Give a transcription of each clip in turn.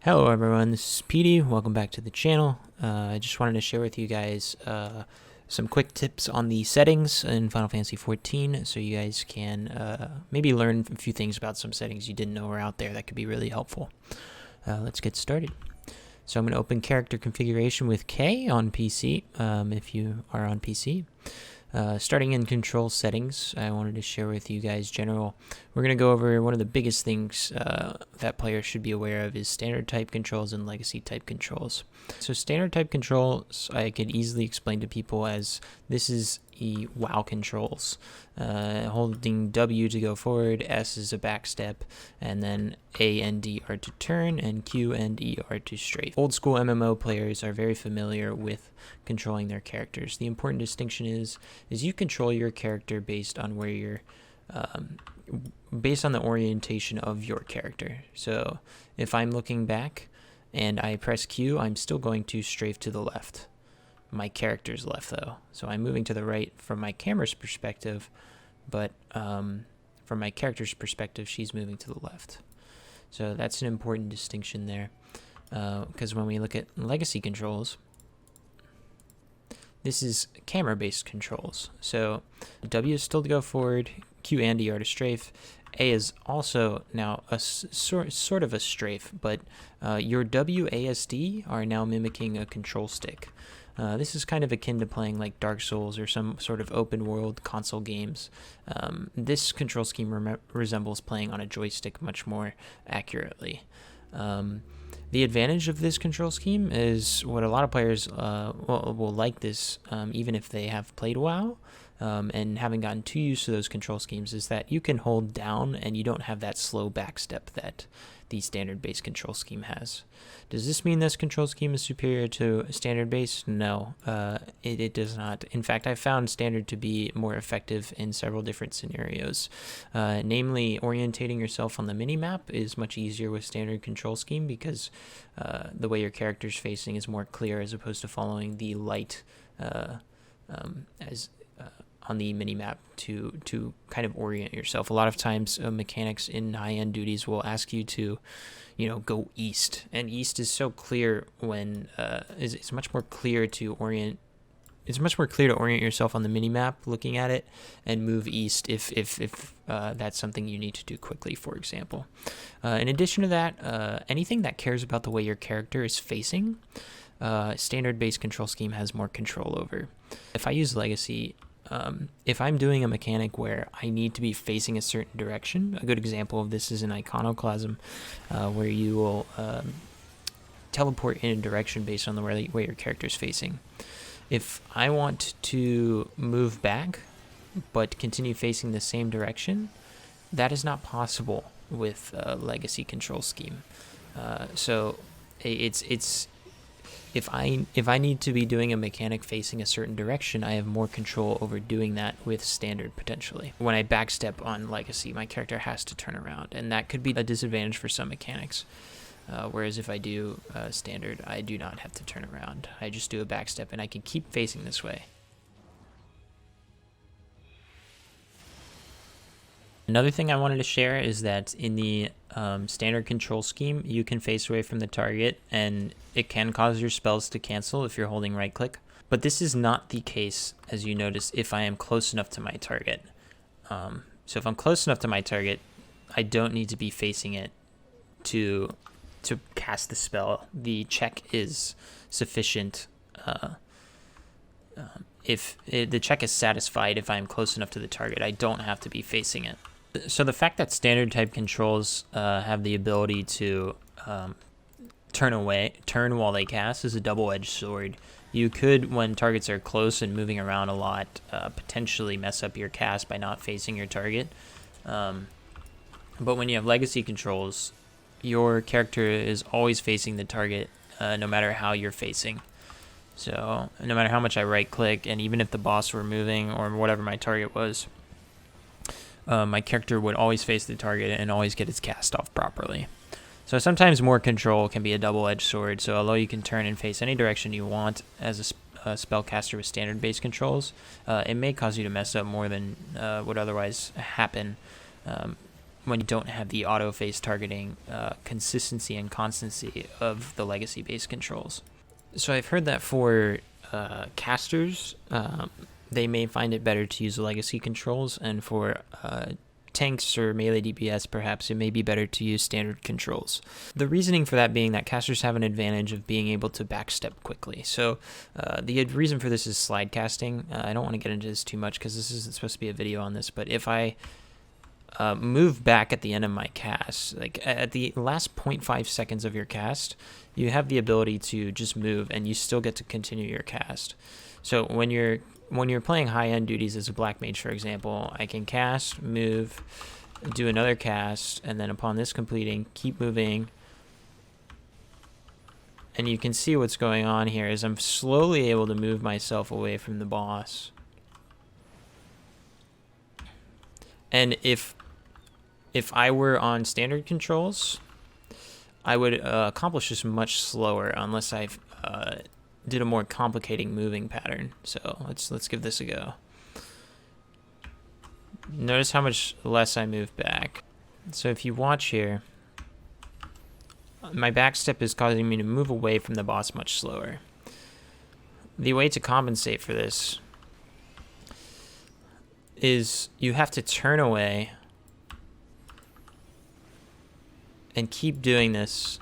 Hello everyone, this is Petey. Welcome back to the channel. I just wanted to share with you guys some quick tips on the settings in Final Fantasy XIV so you guys can maybe learn a few things about some settings you didn't know were out there that could be really helpful. Let's get started. So I'm going to open character configuration with K on PC if you are on PC. Starting in control settings, I wanted to share with you guys we're going to go over one of the biggest things that players should be aware of is standard type controls and legacy type controls. So standard type controls I could easily explain to people as this is WoW controls. Holding W to go forward, S is a back step, and then A and D are to turn, and Q and E are to strafe. Old school MMO players are very familiar with controlling their characters. The important distinction is you control your character based on where you're based on the orientation of your character. So if I'm looking back and I press Q, I'm still going to strafe to the left. My character's left though, so I'm moving to the right from my camera's perspective, but from my character's perspective, she's moving to the left. So that's an important distinction there, because when we look at legacy controls, this is camera-based controls. So W is still to go forward, Q and E are to strafe. A is also now a sort of a strafe, but your WASD are now mimicking a control stick. This is kind of akin to playing like Dark Souls or some sort of open world console games. This control scheme resembles playing on a joystick much more accurately. The advantage of this control scheme is what a lot of players will like this, even if they have played WoW and haven't gotten too used to those control schemes, is that you can hold down and you don't have that slow backstep that the standard base control scheme has. Does this mean this control scheme is superior to standard base? No, it does not. In fact, I found standard to be more effective in several different scenarios. Namely, orientating yourself on the minimap is much easier with standard control scheme because the way your character's facing is more clear as opposed to following the light on the minimap to kind of orient yourself. A lot of times mechanics in high-end duties will ask you to, go east, and east is so clear when it's much more clear to orient. It's much more clear to orient yourself on the minimap, looking at it, and move east if that's something you need to do quickly, for example. In addition to that, anything that cares about the way your character is facing, standard-based control scheme has more control over. If I use legacy, if I'm doing a mechanic where I need to be facing a certain direction, a good example of this is an iconoclasm, where you will teleport in a direction based on the way your character is facing. If I want to move back but continue facing the same direction, that is not possible with a legacy control scheme. So if I need to be doing a mechanic facing a certain direction, I have more control over doing that with standard potentially. When I backstep on legacy, my character has to turn around, and that could be a disadvantage for some mechanics. Whereas if I do standard, I do not have to turn around. I just do a backstep, and I can keep facing this way. Another thing I wanted to share is that in the standard control scheme, you can face away from the target, and it can cause your spells to cancel if you're holding right click. But this is not the case, as you notice, if I am close enough to my target. So if I'm close enough to my target, I don't need to be facing it to cast the spell. The check is sufficient. If the check is satisfied if I am close enough to the target, I don't have to be facing it. So the fact that standard type controls have the ability to turn while they cast is a double-edged sword. You could, when targets are close and moving around a lot, potentially mess up your cast by not facing your target. But when you have legacy controls, your character is always facing the target, no matter how you're facing. So no matter how much I right click, and even if the boss were moving or whatever my target was, my character would always face the target and always get its cast off properly. So sometimes more control can be a double-edged sword. So although you can turn and face any direction you want as a spellcaster with standard-based controls, it may cause you to mess up more than would otherwise happen. when you don't have the auto face targeting consistency and constancy of the legacy based controls. So I've heard that for casters, they may find it better to use legacy controls, and for tanks or melee DPS, perhaps it may be better to use standard controls. The reasoning for that being that casters have an advantage of being able to backstep quickly. So the reason for this is slide casting. I don't want to get into this too much because this isn't supposed to be a video on this, but if I move back at the end of my cast, like at the last 0.5 seconds of your cast, you have the ability to just move and you still get to continue your cast. So when you're playing high-end duties as a black mage, for example, I can cast, move, do another cast, and then upon this completing, keep moving. And you can see what's going on here is I'm slowly able to move myself away from the boss. And if I were on standard controls, I would accomplish this much slower unless I did a more complicating moving pattern. So let's give this a go. Notice how much less I move back. So if you watch here, my back step is causing me to move away from the boss much slower. The way to compensate for this is you have to turn away and keep doing this.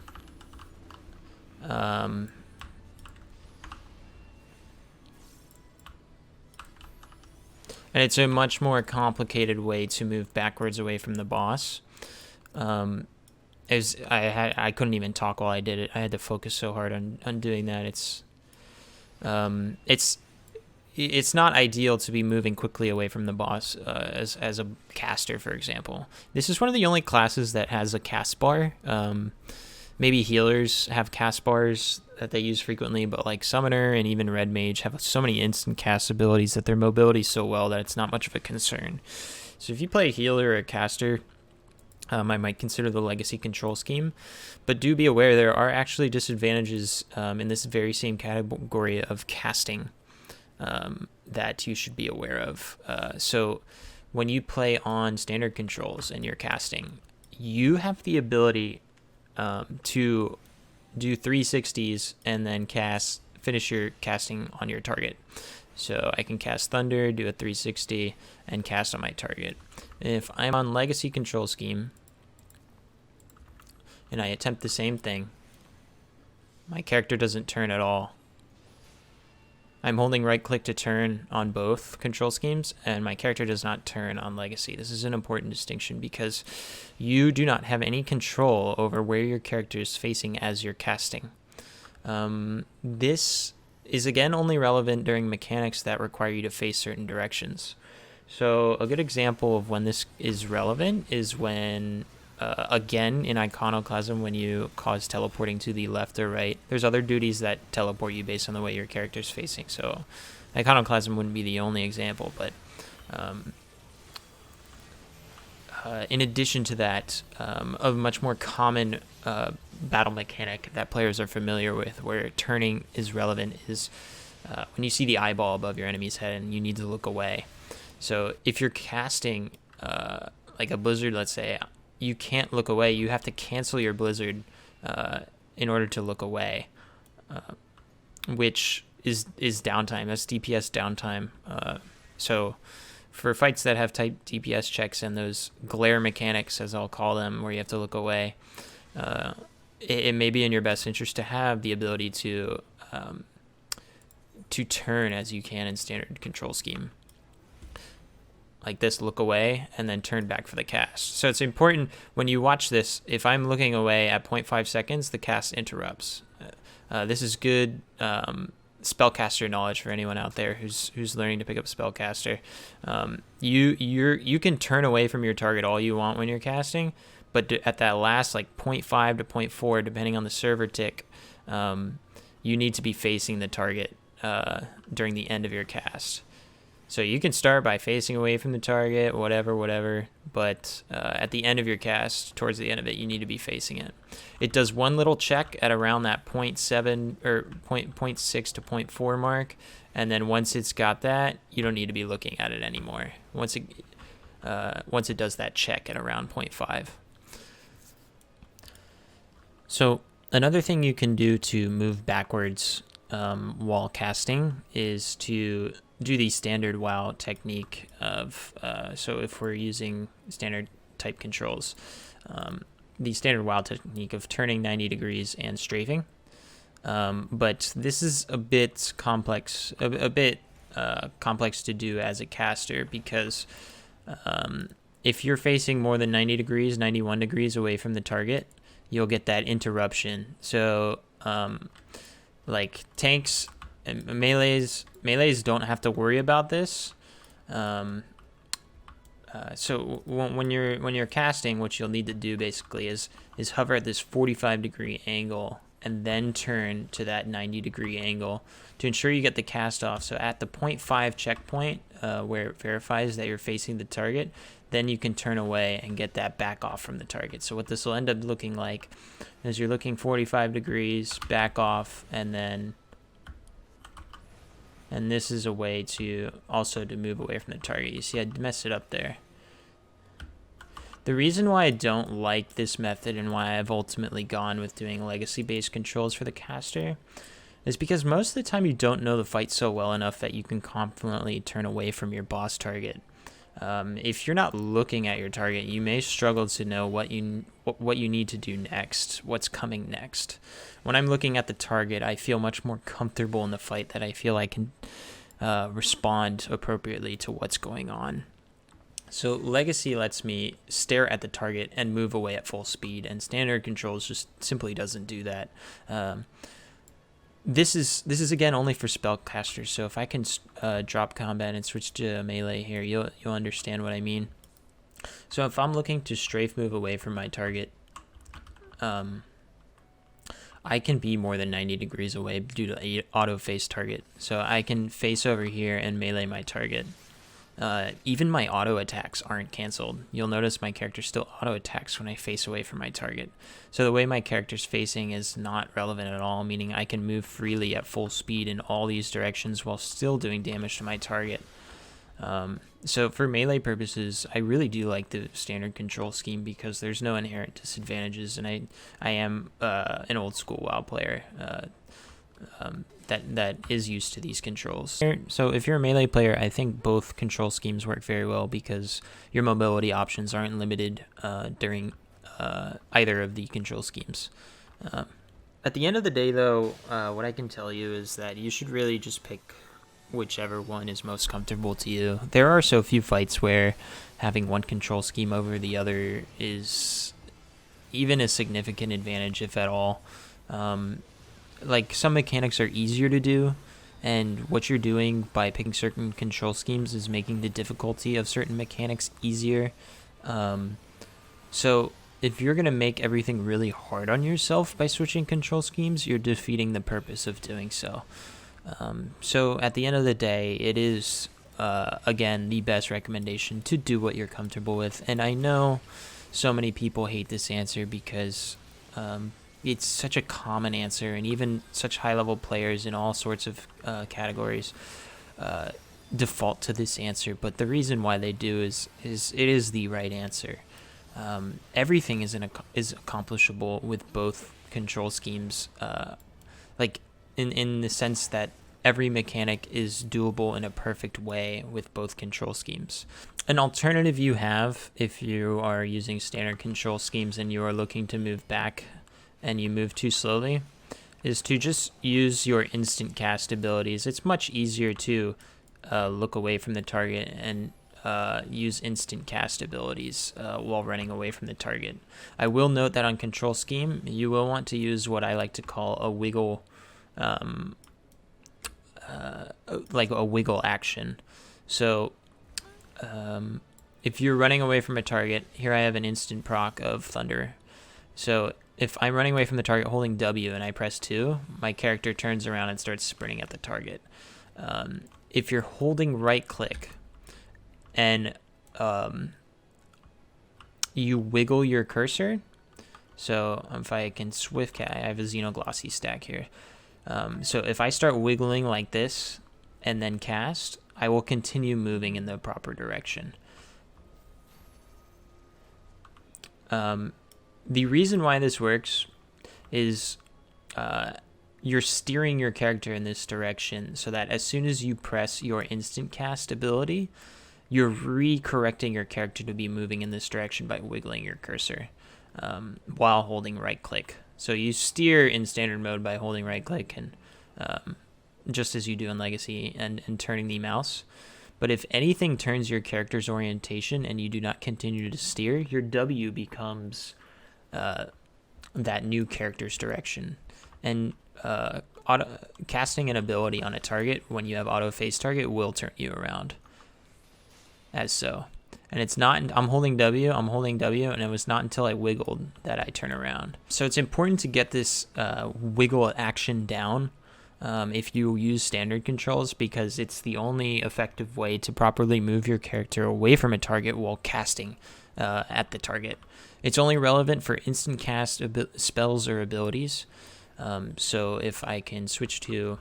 And it's a much more complicated way to move backwards away from the boss. I couldn't even talk while I did it. I had to focus so hard on doing that. It's not ideal to be moving quickly away from the boss as a caster, for example. This is one of the only classes that has a cast bar. Maybe healers have cast bars that they use frequently, but like Summoner and even Red Mage have so many instant cast abilities that their mobility is so well that it's not much of a concern. So if you play a healer or a caster, I might consider the legacy control scheme, but do be aware there are actually disadvantages in this very same category of casting that you should be aware of. So when you play on standard controls and you're casting, you have the ability to do 360s and then finish your casting on your target. So I can cast Thunder, do a 360, and cast on my target. If I'm on Legacy Control Scheme, and I attempt the same thing, my character doesn't turn at all. I'm holding right-click to turn on both control schemes, and my character does not turn on Legacy. This is an important distinction because you do not have any control over where your character is facing as you're casting. This is, again, only relevant during mechanics that require you to face certain directions. So a good example of when this is relevant is when, again, in Iconoclasm, when you cause teleporting to the left or right. There's other duties that teleport you based on the way your character's facing. So Iconoclasm wouldn't be the only example, but in addition to that, a much more common battle mechanic that players are familiar with where turning is relevant is when you see the eyeball above your enemy's head and you need to look away. So if you're casting like a blizzard, let's say, you can't look away. You have to cancel your blizzard in order to look away, which is downtime. That's DPS downtime. So for fights that have type DPS checks and those glare mechanics, as I'll call them, where you have to look away, it may be in your best interest to have the ability to turn as you can in standard control scheme. Like this, look away, and then turn back for the cast. So it's important when you watch this, if I'm looking away at 0.5 seconds, the cast interrupts. This is good spellcaster knowledge for anyone out there who's learning to pick up spellcaster. You can turn away from your target all you want when you're casting, but at that last like 0.5 to 0.4, depending on the server tick, you need to be facing the target during the end of your cast. So you can start by facing away from the target, whatever, but at the end of your cast, towards the end of it, you need to be facing it. It does one little check at around that 0.7 or 0.6 to 0.4 mark, and then once it's got that, you don't need to be looking at it anymore. once it does that check at around 0.5. So another thing you can do to move backwards while casting is to do the standard WoW technique of, so if we're using standard type controls, the standard WoW technique of turning 90 degrees and strafing. But this is a bit complex, complex to do as a caster, because if you're facing more than 90 degrees, 91 degrees away from the target, you'll get that interruption. So like tanks and melees don't have to worry about this. So when you're casting, what you'll need to do basically is hover at this 45 degree angle and then turn to that 90 degree angle to ensure you get the cast off. So at the 0.5 checkpoint where it verifies that you're facing the target, then you can turn away and get that back off from the target. So what this will end up looking like is you're looking 45 degrees, back off, and this is a way to also to move away from the target. You see I messed it up there. The reason why I don't like this method and why I've ultimately gone with doing legacy-based controls for the caster is because most of the time you don't know the fight so well enough that you can confidently turn away from your boss target. If you're not looking at your target, you may struggle to know what you need to do next, what's coming next. When I'm looking at the target, I feel much more comfortable in the fight, that I feel I can respond appropriately to what's going on. So Legacy lets me stare at the target and move away at full speed, and standard controls just simply doesn't do that. This is again only for spellcasters. So if I can drop combat and switch to melee here, you'll understand what I mean. So if I'm looking to strafe move away from my target, I can be more than 90 degrees away due to auto face target. So I can face over here and melee my target. Even my auto attacks aren't canceled. You'll notice my character still auto attacks when I face away from my target. So the way my character's facing is not relevant at all, meaning I can move freely at full speed in all these directions while still doing damage to my target. So for melee purposes, I really do like the standard control scheme because there's no inherent disadvantages, and I am an old school WoW player that is used to these controls. So if you're a melee player, I think both control schemes work very well because your mobility options aren't limited during either of the control schemes. At the end of the day, though, what I can tell you is that you should really just pick whichever one is most comfortable to you. There are so few fights where having one control scheme over the other is even a significant advantage, if at all. Like, some mechanics are easier to do, and what you're doing by picking certain control schemes is making the difficulty of certain mechanics easier. So if you're going to make everything really hard on yourself by switching control schemes, you're defeating the purpose of doing so. So at the end of the day, it is, again, the best recommendation to do what you're comfortable with. And I know so many people hate this answer because it's such a common answer, and even such high-level players in all sorts of categories default to this answer. But the reason why they do is it is the right answer. Everything is accomplishable with both control schemes, like in the sense that every mechanic is doable in a perfect way with both control schemes. An alternative you have, if you are using standard control schemes and you are looking to move back and you move too slowly, is to just use your instant cast abilities. It's much easier to look away from the target and use instant cast abilities while running away from the target. I will note that on control scheme, you will want to use what I like to call a wiggle, like a wiggle action. So if you're running away from a target, here I have an instant proc of Thunder. So if I'm running away from the target holding W and I press 2, my character turns around and starts sprinting at the target. If you're holding right click and you wiggle your cursor, so if I can swift cast, I have a Xenoglossy stack here. So if I start wiggling like this and then cast, I will continue moving in the proper direction. The reason why this works is you're steering your character in this direction so that as soon as you press your instant cast ability, you're recorrecting your character to be moving in this direction by wiggling your cursor while holding right click. So you steer in standard mode by holding right click and just as you do in Legacy and turning the mouse. But if anything turns your character's orientation and you do not continue to steer, your W becomes that new character's direction. And casting an ability on a target when you have auto face target will turn you around. As so. And it's not, I'm holding W, and it was not until I wiggled that I turn around. So it's important to get this wiggle action down if you use standard controls, because it's the only effective way to properly move your character away from a target while casting at the target. It's only relevant for instant cast spells or abilities. So if I can switch to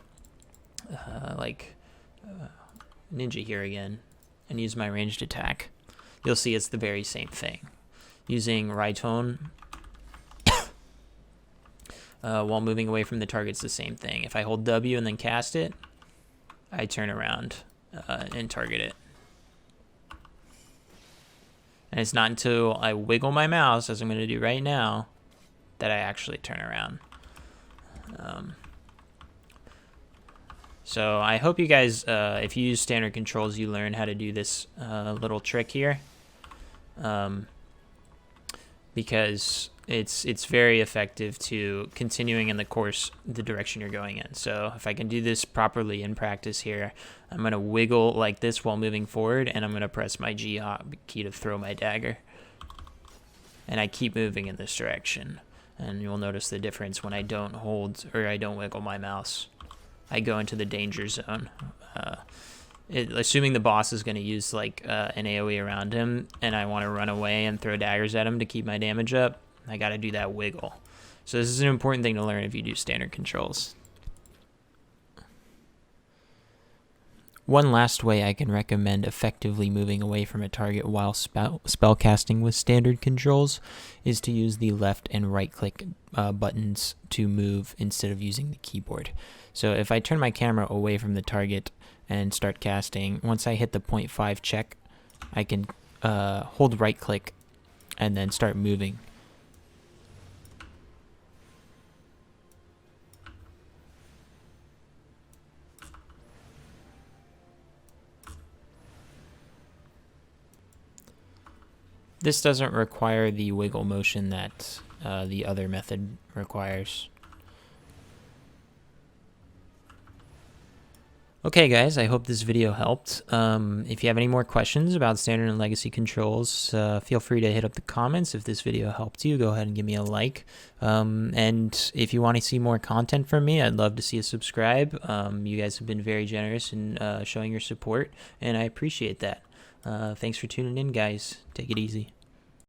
Ninja here again and use my ranged attack, you'll see it's the very same thing. Using Rhytone while moving away from the target's the same thing. If I hold W and then cast it, I turn around and target it. And it's not until I wiggle my mouse, as I'm going to do right now, that I actually turn around. So I hope you guys, if you use standard controls, you learn how to do this little trick here, because it's very effective to continuing in the course, the direction you're going in. So if I can do this properly in practice here, I'm going to wiggle like this while moving forward, and I'm going to press my G key to throw my dagger. And I keep moving in this direction. And you'll notice the difference when I don't hold or I don't wiggle my mouse. I go into the danger zone. Assuming the boss is going to use like an AoE around him and I want to run away and throw daggers at him to keep my damage up, I got to do that wiggle. So this is an important thing to learn if you do standard controls. One last way I can recommend effectively moving away from a target while spellcasting with standard controls is to use the left and right click buttons to move instead of using the keyboard. So if I turn my camera away from the target and start casting, once I hit the 0.5 check, I can hold right click and then start moving. This doesn't require the wiggle motion that the other method requires. Okay guys, I hope this video helped. If you have any more questions about standard and legacy controls, feel free to hit up the comments. If this video helped you, go ahead and give me a like. And if you want to see more content from me, I'd love to see a subscribe. You guys have been very generous in showing your support, and I appreciate that. Thanks for tuning in, guys. Take it easy.